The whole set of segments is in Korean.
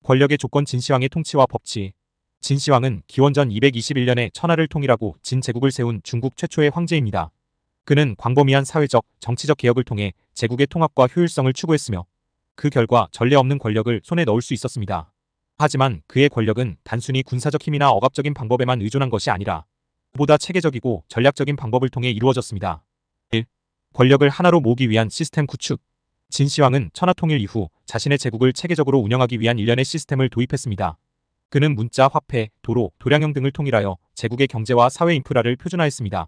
권력의 조건 진시황의 통치와 법치. 진시황은 기원전 221년에 천하를 통일하고 진제국을 세운 중국 최초의 황제입니다. 그는 광범위한 사회적, 정치적 개혁을 통해 제국의 통합과 효율성을 추구했으며 그 결과 전례 없는 권력을 손에 넣을 수 있었습니다. 하지만 그의 권력은 단순히 군사적 힘이나 억압적인 방법에만 의존한 것이 아니라 보다 체계적이고 전략적인 방법을 통해 이루어졌습니다. 1. 권력을 하나로 모으기 위한 시스템 구축. 진시황은 천하통일 이후 자신의 제국을 체계적으로 운영하기 위한 일련의 시스템을 도입했습니다. 그는 문자, 화폐, 도로, 도량형 등을 통일하여 제국의 경제와 사회 인프라를 표준화했습니다.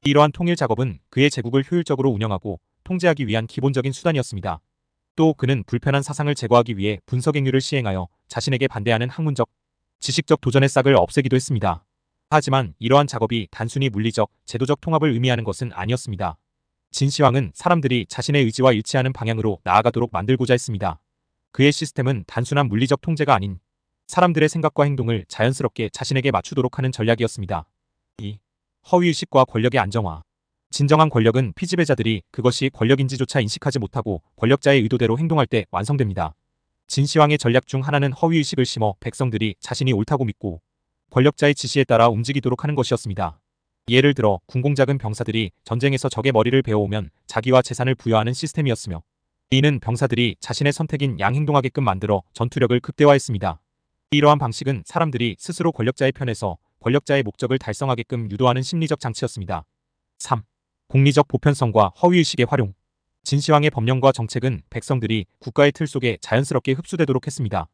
이러한 통일 작업은 그의 제국을 효율적으로 운영하고 통제하기 위한 기본적인 수단이었습니다. 또 그는 불편한 사상을 제거하기 위해 분석행위를 시행하여 자신에게 반대하는 학문적, 지식적 도전의 싹을 없애기도 했습니다. 하지만 이러한 작업이 단순히 물리적, 제도적 통합을 의미하는 것은 아니었습니다. 진시황은 사람들이 자신의 의지와 일치하는 방향으로 나아가도록 만들고자 했습니다. 그의 시스템은 단순한 물리적 통제가 아닌 사람들의 생각과 행동을 자연스럽게 자신에게 맞추도록 하는 전략이었습니다. 2. 허위의식과 권력의 안정화. 진정한 권력은 피지배자들이 그것이 권력인지조차 인식하지 못하고 권력자의 의도대로 행동할 때 완성됩니다. 진시황의 전략 중 하나는 허위의식을 심어 백성들이 자신이 옳다고 믿고 권력자의 지시에 따라 움직이도록 하는 것이었습니다. 예를 들어 군공작은 병사들이 전쟁에서 적의 머리를 베어오면 자기와 재산을 부여하는 시스템이었으며 이는 병사들이 자신의 선택인 양 행동하게끔 만들어 전투력을 극대화했습니다. 이러한 방식은 사람들이 스스로 권력자의 편에서 권력자의 목적을 달성하게끔 유도하는 심리적 장치였습니다. 3. 공리적 보편성과 허위의식의 활용. 진시황의 법령과 정책은 백성들이 국가의 틀 속에 자연스럽게 흡수되도록 했습니다.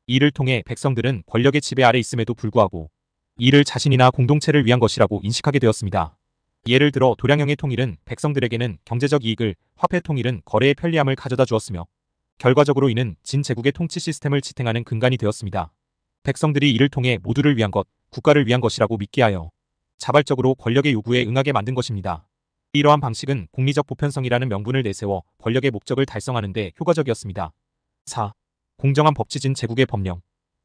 이를 통해 백성들은 권력의 지배 아래 있음에도 불구하고 이를 자신이나 공동체를 위한 것이라고 인식하게 되었습니다. 예를 들어 도량형의 통일은 백성들에게는 경제적 이익을, 화폐 통일은 거래의 편리함을 가져다 주었으며 결과적으로 이는 진제국의 통치 시스템을 지탱하는 근간이 되었습니다. 백성들이 이를 통해 모두를 위한 것, 국가를 위한 것이라고 믿게 하여 자발적으로 권력의 요구에 응하게 만든 것입니다. 이러한 방식은 공리적 보편성이라는 명분을 내세워 권력의 목적을 달성하는 데 효과적이었습니다. 4. 공정한 법치진 제국의 법령.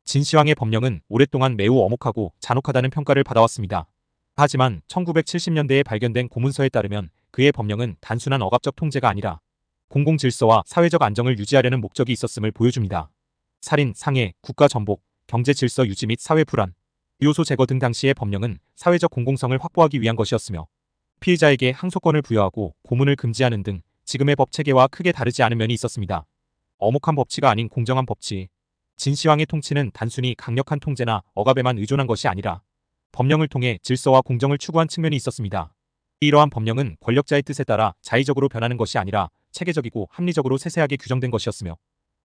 진시황의 법령은 오랫동안 매우 엄혹하고 잔혹하다는 평가를 받아왔습니다. 하지만 1970년대에 발견된 고문서에 따르면 그의 법령은 단순한 억압적 통제가 아니라 공공질서와 사회적 안정을 유지하려는 목적이 있었음을 보여줍니다. 살인, 상해, 국가 전복, 경제 질서 유지 및 사회 불안, 요소 제거 등 당시의 법령은 사회적 공공성을 확보하기 위한 것이었으며 피의자에게 항소권을 부여하고 고문을 금지하는 등 지금의 법 체계와 크게 다르지 않은 면이 있었습니다. 엄혹한 법치가 아닌 공정한 법치. 진시황의 통치는 단순히 강력한 통제나 억압에만 의존한 것이 아니라 법령을 통해 질서와 공정을 추구한 측면이 있었습니다. 이러한 법령은 권력자의 뜻에 따라 자의적으로 변하는 것이 아니라 체계적이고 합리적으로 세세하게 규정된 것이었으며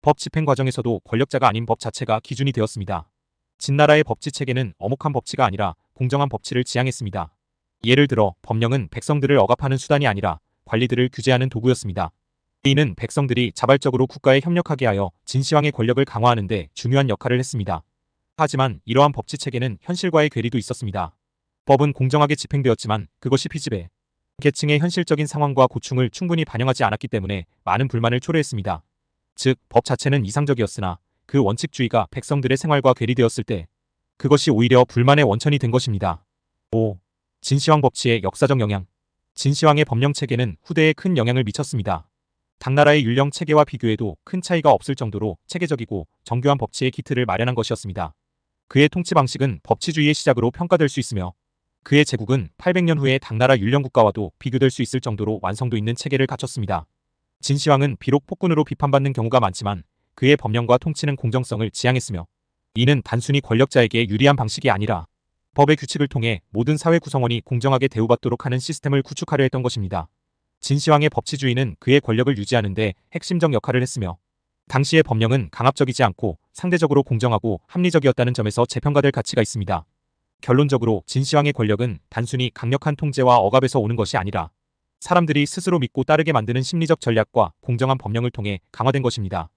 법 집행 과정에서도 권력자가 아닌 법 자체가 기준이 되었습니다. 진나라의 법치 체계는 엄혹한 법치가 아니라 공정한 법치를 지향했습니다. 예를 들어 법령은 백성들을 억압하는 수단이 아니라 관리들을 규제하는 도구였습니다. 이는 백성들이 자발적으로 국가에 협력하게 하여 진시황의 권력을 강화하는 데 중요한 역할을 했습니다. 하지만 이러한 법치 체계는 현실과의 괴리도 있었습니다. 법은 공정하게 집행되었지만 그것이 피지배 계층의 현실적인 상황과 고충을 충분히 반영하지 않았기 때문에 많은 불만을 초래했습니다. 즉, 법 자체는 이상적이었으나 그 원칙주의가 백성들의 생활과 괴리되었을 때 그것이 오히려 불만의 원천이 된 것입니다. 5. 진시황 법치의 역사적 영향. 진시황의 법령 체계는 후대에 큰 영향을 미쳤습니다. 당나라의 율령 체계와 비교해도 큰 차이가 없을 정도로 체계적이고 정교한 법치의 기틀을 마련한 것이었습니다. 그의 통치 방식은 법치주의의 시작으로 평가될 수 있으며 그의 제국은 800년 후의 당나라 율령 국가와도 비교될 수 있을 정도로 완성도 있는 체계를 갖췄습니다. 진시황은 비록 폭군으로 비판받는 경우가 많지만 그의 법령과 통치는 공정성을 지향했으며 이는 단순히 권력자에게 유리한 방식이 아니라 법의 규칙을 통해 모든 사회 구성원이 공정하게 대우받도록 하는 시스템을 구축하려 했던 것입니다. 진시황의 법치주의는 그의 권력을 유지하는 데 핵심적 역할을 했으며 당시의 법령은 강압적이지 않고 상대적으로 공정하고 합리적이었다는 점에서 재평가될 가치가 있습니다. 결론적으로 진시황의 권력은 단순히 강력한 통제와 억압에서 오는 것이 아니라 사람들이 스스로 믿고 따르게 만드는 심리적 전략과 공정한 법령을 통해 강화된 것입니다.